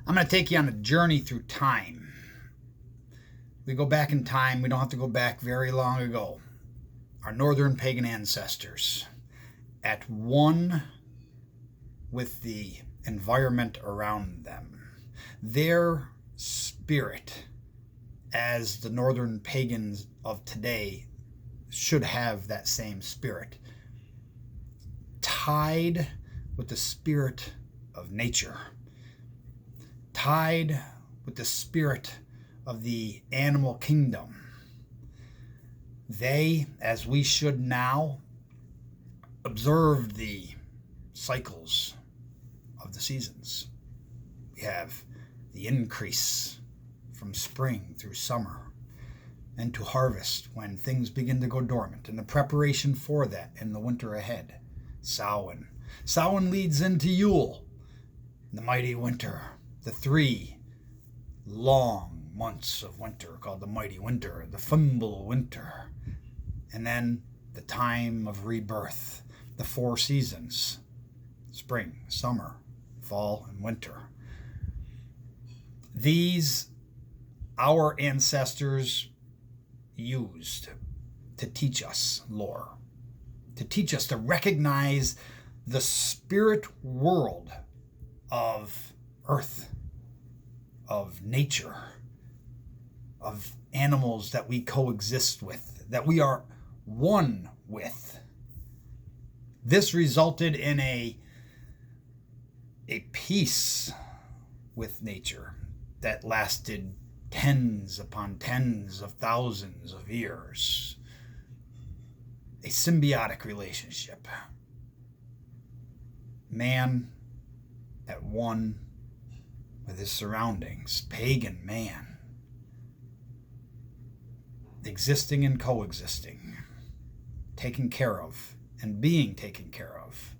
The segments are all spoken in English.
I'm going to take you on a journey through time. We go back in time. We don't have to go back very long ago. Our Northern Pagan ancestors, at one with the environment around them. Their spirit, as the Northern Pagans of today should have that same spirit, tied with the spirit of nature, tied with the spirit of the animal kingdom. They, as we should now, observed the cycles of the seasons. We have the increase from spring through summer and to harvest when things begin to go dormant, and the preparation for that in the winter ahead. Samhain. Samhain leads into Yule, the mighty winter, the 3 long months of winter called the mighty winter, the Fimbul winter, and then the time of rebirth, the 4 seasons, spring, summer, fall, and winter. These our ancestors used to teach us lore, to teach us to recognize the spirit world of earth, of nature, of animals that we coexist with, that we are one with. This resulted in a peace with nature that lasted tens upon tens of thousands of years. A symbiotic relationship. Man at one with his surroundings, pagan man, existing and coexisting, taking care of and being taken care of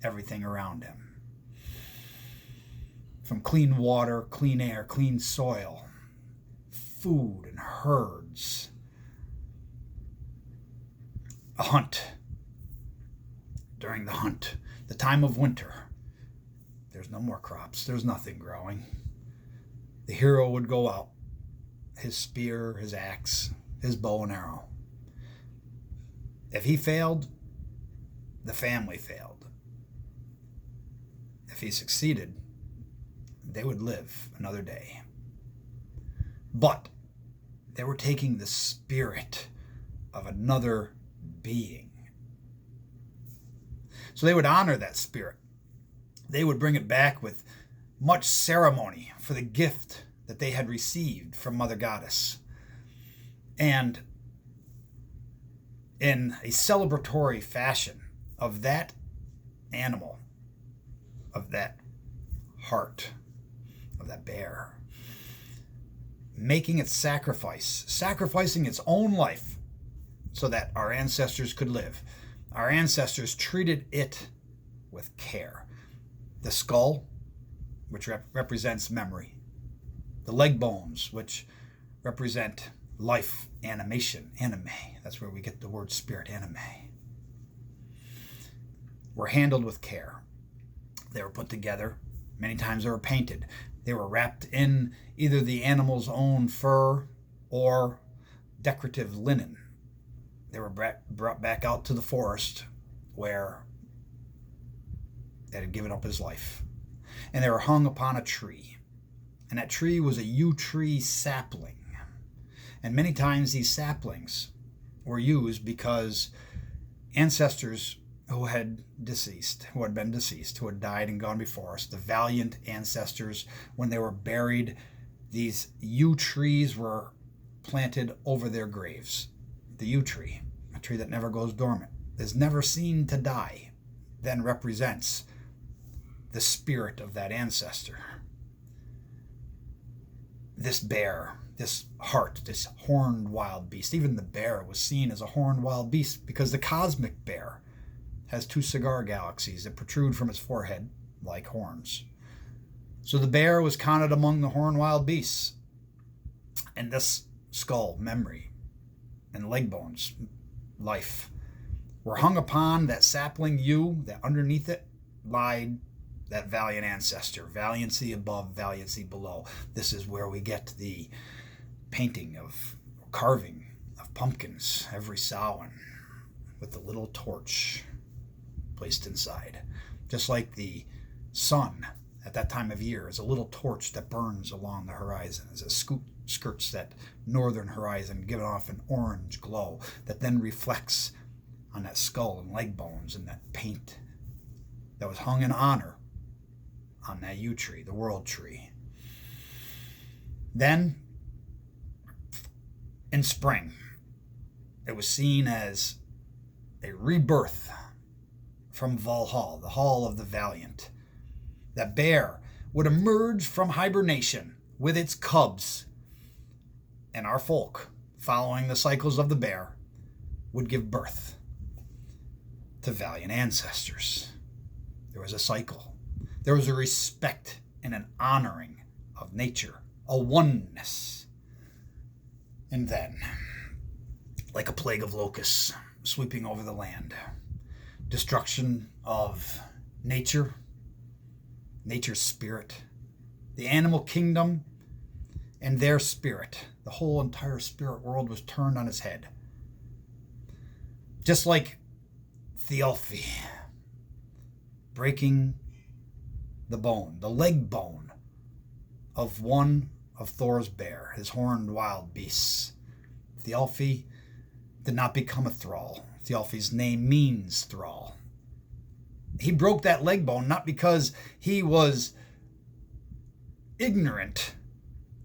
everything around him. From clean water, clean air, clean soil, food and herds. A hunt. During the hunt, the time of winter, there's no more crops, there's nothing growing. The hero would go out, his spear, his axe, his bow and arrow. If he failed, the family failed. If he succeeded, they would live another day. But they were taking the spirit of another being. So they would honor that spirit. They would bring it back with much ceremony for the gift that they had received from Mother Goddess. And in a celebratory fashion of that animal, of that heart, of that bear, making its sacrifice, sacrificing its own life so that our ancestors could live. Our ancestors treated it with care. The skull, which represents memory. The leg bones, which represent life, animation, anime. That's where we get the word spirit, anime. Were handled with care. They were put together. Many times they were painted. They were wrapped in either the animal's own fur or decorative linen. They were brought back out to the forest where they had given up his life. And they were hung upon a tree. And that tree was a yew tree sapling. And many times these saplings were used because ancestors who had been deceased, who had died and gone before us, the valiant ancestors, when they were buried, these yew trees were planted over their graves. The yew tree, a tree that never goes dormant, is never seen to die, then represents the spirit of that ancestor. This bear, this hart, this horned wild beast, even the bear was seen as a horned wild beast because the cosmic bear has 2 cigar galaxies that protrude from its forehead like horns. So the bear was counted among the horned wild beasts. And this skull, memory, and leg bones, life, were hung upon that sapling yew, that underneath it lied that valiant ancestor. Valiancy above, valiancy below. This is where we get the painting of carving of pumpkins every Samhain with the little torch placed inside. Just like the sun at that time of year is a little torch that burns along the horizon as it skirts that northern horizon, giving off an orange glow that then reflects on that skull and leg bones and that paint that was hung in honor on that yew tree, the world tree. Then, in spring, it was seen as a rebirth from Valhalla, the Hall of the Valiant. That bear would emerge from hibernation with its cubs, and our folk, following the cycles of the bear, would give birth to valiant ancestors. There was a cycle. There was a respect and an honoring of nature, a oneness. And then, like a plague of locusts sweeping over the land, destruction of nature, nature's spirit, the animal kingdom, and their spirit. The whole entire spirit world was turned on its head. Just like Thialfi, breaking the bone, the leg bone of one of Thor's bear, his horned wild beasts. Thialfi did not become a thrall. Thialfi's name means thrall. He broke that leg bone not because he was ignorant.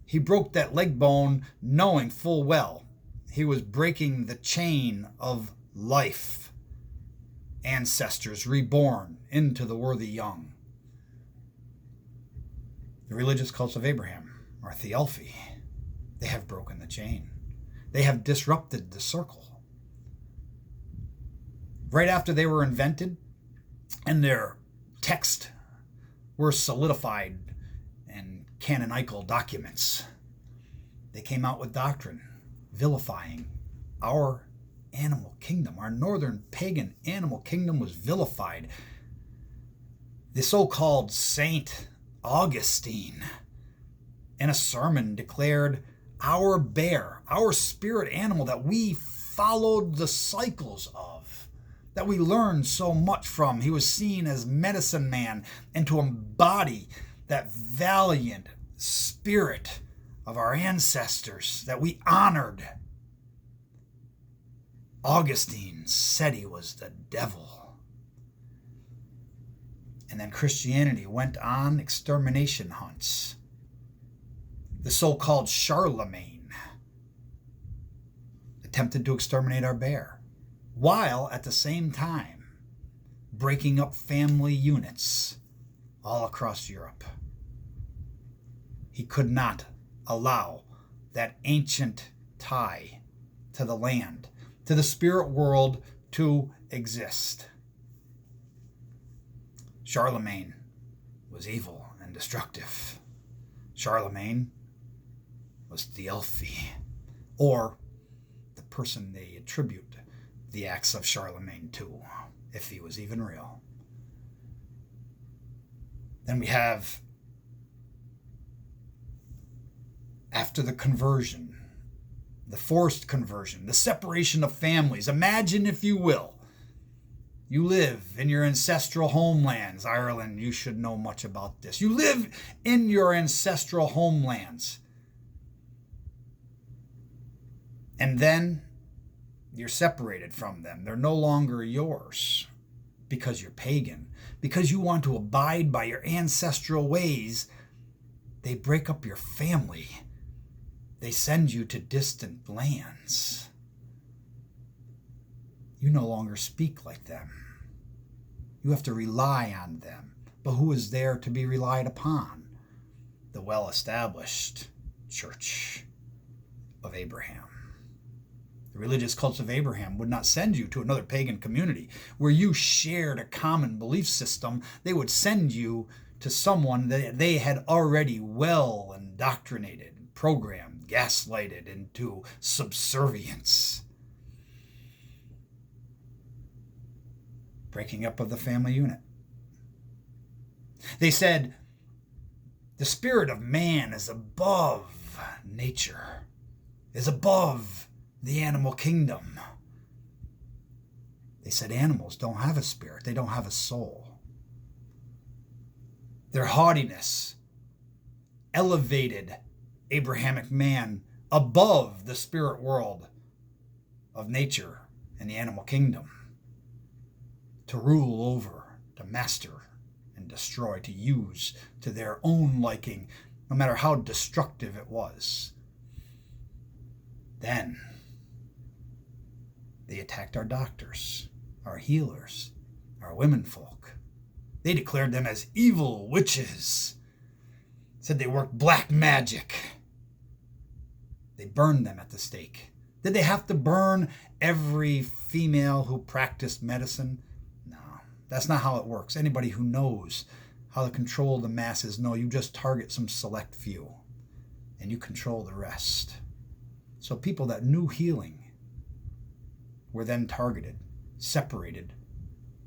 He broke that leg bone knowing full well he was breaking the chain of life. Ancestors reborn into the worthy young. The religious cults of Abraham are Thialfi. They have broken the chain. They have disrupted the circle. Right after they were invented and their text were solidified in canonical documents, they came out with doctrine vilifying our animal kingdom. Our northern pagan animal kingdom was vilified. The so-called Saint Augustine, in a sermon, declared our bear, our spirit animal that we followed the cycles of, that we learned so much from. He was seen as medicine man and to embody that valiant spirit of our ancestors that we honored. Augustine said he was the devil. And then Christianity went on extermination hunts. The so-called Charlemagne attempted to exterminate our bear, while at the same time breaking up family units all across Europe. He could not allow that ancient tie to the land, to the spirit world, to exist. Charlemagne was evil and destructive. Charlemagne was Thialfi, or the person they attribute the acts of Charlemagne to, if he was even real. Then we have, after the conversion, the forced conversion, the separation of families. Imagine, if you will, you live in your ancestral homelands. Ireland, you should know much about this. You live in your ancestral homelands. And then you're separated from them. They're no longer yours because you're pagan. Because you want to abide by your ancestral ways, they break up your family. They send you to distant lands. You no longer speak like them. You have to rely on them. But who is there to be relied upon? The well-established Church of Abraham. The religious cults of Abraham would not send you to another pagan community where you shared a common belief system. They would send you to someone that they had already well indoctrinated, programmed, gaslighted into subservience. Breaking up of the family unit. They said the spirit of man is above nature, is above the animal kingdom. They said animals don't have a spirit, they don't have a soul. Their haughtiness elevated Abrahamic man above the spirit world of nature and the animal kingdom, to rule over, to master and destroy, to use to their own liking, no matter how destructive it was. Then they attacked our doctors, our healers, our womenfolk. They declared them as evil witches, said they worked black magic. They burned them at the stake. Did they have to burn every female who practiced medicine? No, that's not how it works. Anybody who knows how to control the masses know you just target some select few and you control the rest. So people that knew healing were then targeted, separated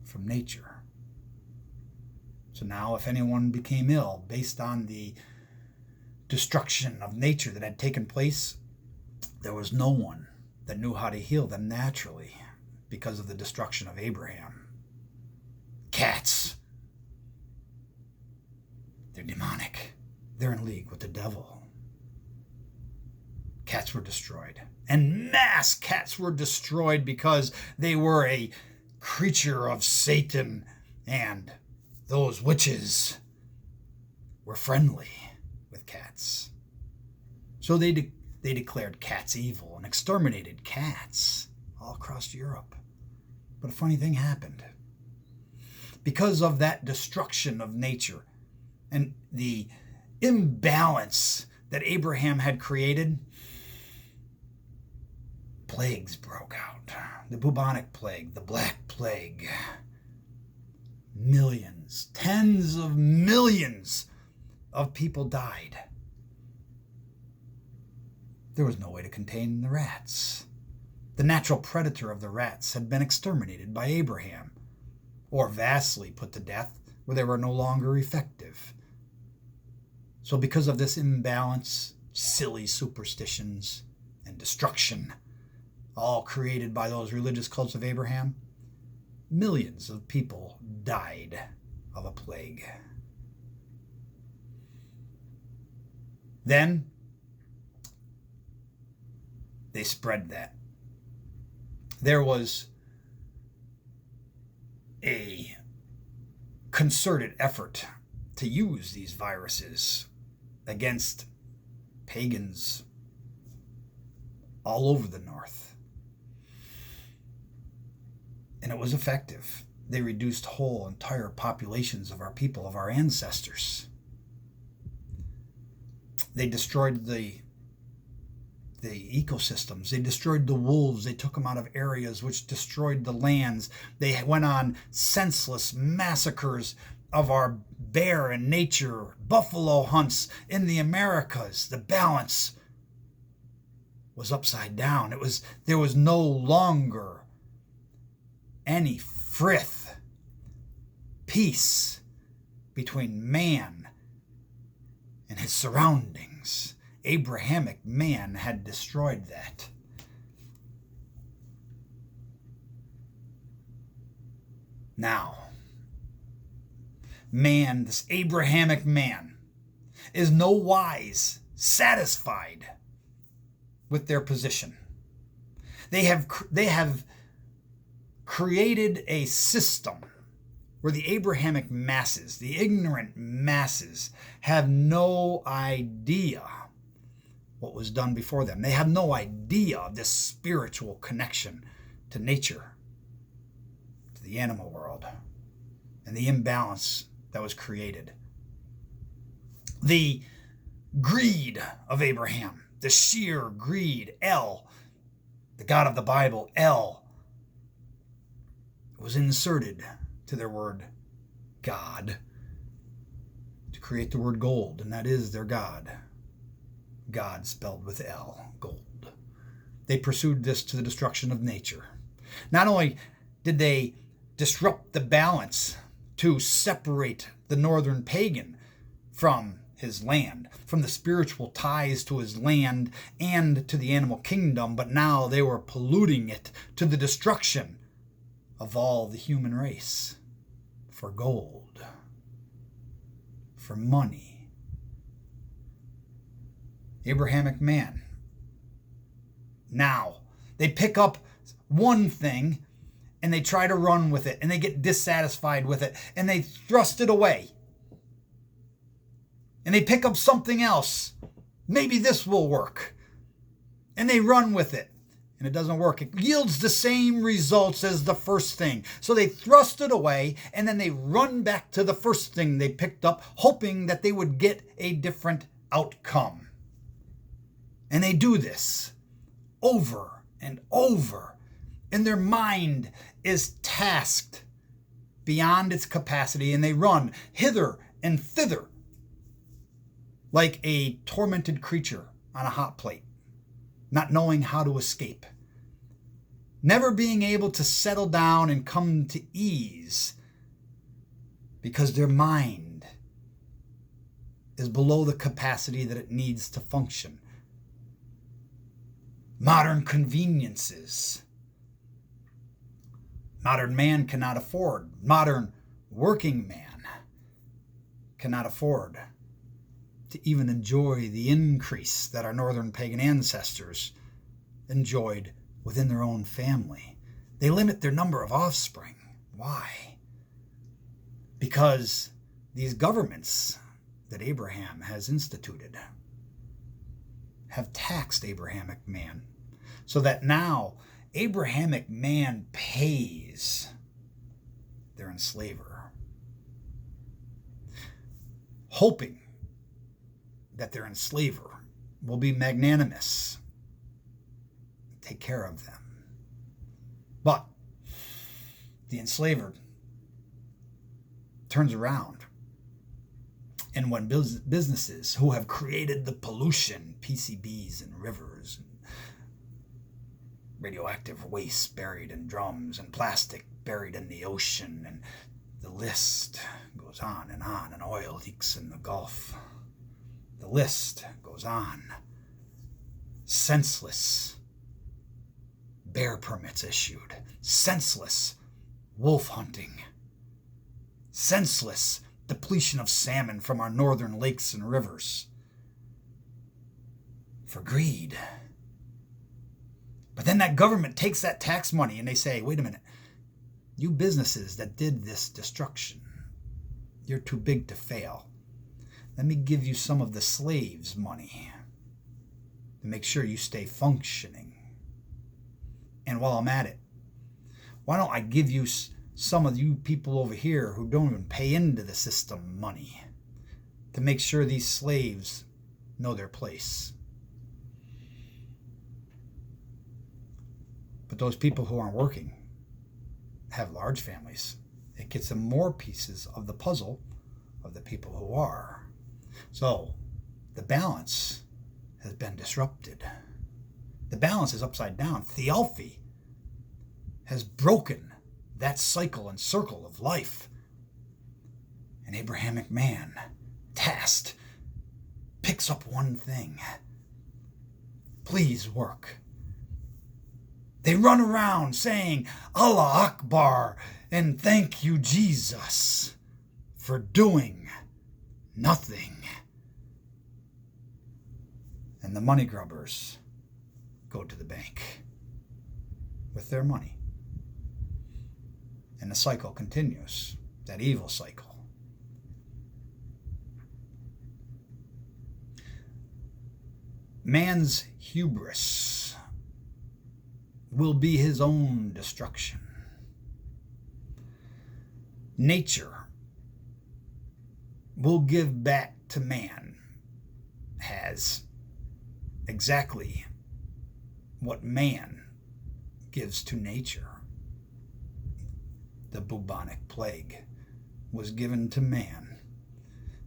from nature. So now if anyone became ill based on the destruction of nature that had taken place, there was no one that knew how to heal them naturally because of the destruction of Abraham. Cats. They're demonic. They're in league with the devil. Cats were destroyed. En masse cats were destroyed because they were a creature of Satan, and those witches were friendly with cats. So they declared cats evil and exterminated cats all across Europe. But a funny thing happened. Because of that destruction of nature and the imbalance that Abraham had created, plagues broke out. The bubonic plague, the black plague. Millions, tens of millions of people died. There was no way to contain the rats. The natural predator of the rats had been exterminated by Abraham, or vastly put to death where they were no longer effective. So because of this imbalance, silly superstitions, and destruction, all created by those religious cults of Abraham, millions of people died of a plague. Then they spread that. There was a concerted effort to use these viruses against pagans all over the north. And it was effective. They reduced whole entire populations of our people, of our ancestors. They destroyed the ecosystems. They destroyed the wolves. They took them out of areas, which destroyed the lands. They went on senseless massacres of our bear and nature, buffalo hunts in the Americas. The balance was upside down. There was no longer any frith, peace between man and his surroundings. Abrahamic man had destroyed that. Now, man, this Abrahamic man, is no wise satisfied with their position. They have created a system where the Abrahamic masses, the ignorant masses, have no idea what was done before them. They have no idea of this spiritual connection to nature, to the animal world, and the imbalance that was created. The greed of Abraham, the sheer greed, El, the God of the Bible, El, was inserted to their word God to create the word gold, and that is their God. God spelled with L, gold. They pursued this to the destruction of nature. Not only did they disrupt the balance to separate the Northern Pagan from his land, from the spiritual ties to his land and to the animal kingdom, but now they were polluting it to the destruction of all the human race for gold, for money. Abrahamic man. Now, they pick up one thing and they try to run with it and they get dissatisfied with it and they thrust it away. And they pick up something else. Maybe this will work. And they run with it. And it doesn't work. It yields the same results as the first thing. So they thrust it away and then they run back to the first thing they picked up, hoping that they would get a different outcome. And they do this over and over. And their mind is tasked beyond its capacity, and they run hither and thither like a tormented creature on a hot plate, not knowing how to escape, never being able to settle down and come to ease because their mind is below the capacity that it needs to function. Modern conveniences. Modern man cannot afford. Modern working man cannot afford to even enjoy the increase that our Northern Pagan ancestors enjoyed within their own family. They limit their number of offspring. Why? Because these governments that Abraham has instituted have taxed Abrahamic man, so that now Abrahamic man pays their enslaver, hoping that their enslaver will be magnanimous, take care of them. But the enslaver turns around, and when businesses who have created the pollution, PCBs and rivers, and radioactive waste buried in drums, and plastic buried in the ocean, and the list goes on, and oil leaks in the Gulf. The list goes on. Senseless bear permits issued. Senseless wolf hunting. Senseless depletion of salmon from our northern lakes and rivers. For greed. But then that government takes that tax money and they say, wait a minute, you businesses that did this destruction, you're too big to fail. Let me give you some of the slaves' money to make sure you stay functioning. And while I'm at it, why don't I give you some of you people over here who don't even pay into the system money to make sure these slaves know their place. But those people who aren't working have large families. It gets them more pieces of the puzzle of the people who are. So the balance has been disrupted. The balance is upside down. Thialfi has broken that cycle and circle of life. An Abrahamic man, tasked, picks up one thing. Please work. They run around saying, Allah Akbar, and thank you, Jesus, for doing nothing. And the money grubbers go to the bank with their money. And the cycle continues, that evil cycle. Man's hubris will be his own destruction. Nature will give back to man has exactly what man gives to nature. The bubonic plague was given to man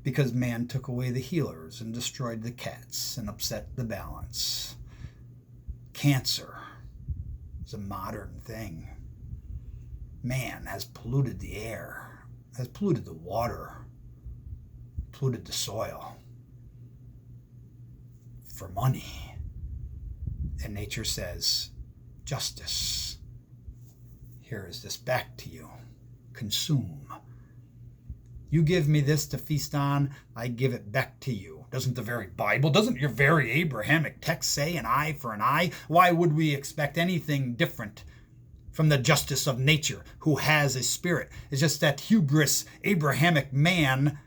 because man took away the healers and destroyed the cats and upset the balance. Cancer is a modern thing. Man has polluted the air, has polluted the water, polluted the soil for money. And nature says, justice. Here is this back to you. Consume. You give me this to feast on, I give it back to you. Doesn't the very Bible, doesn't your very Abrahamic text say an eye for an eye? Why would we expect anything different from the justice of nature, who has a spirit? It's just that hubris Abrahamic man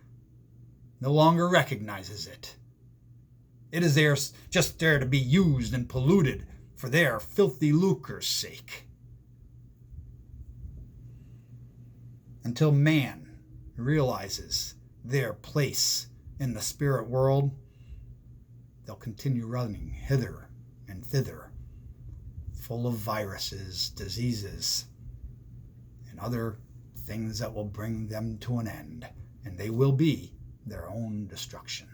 no longer recognizes it. It is there, just there to be used and polluted for their filthy lucre's sake. Until man realizes their place in the spirit world, they'll continue running hither and thither, full of viruses, diseases, and other things that will bring them to an end, and they will be their own destruction.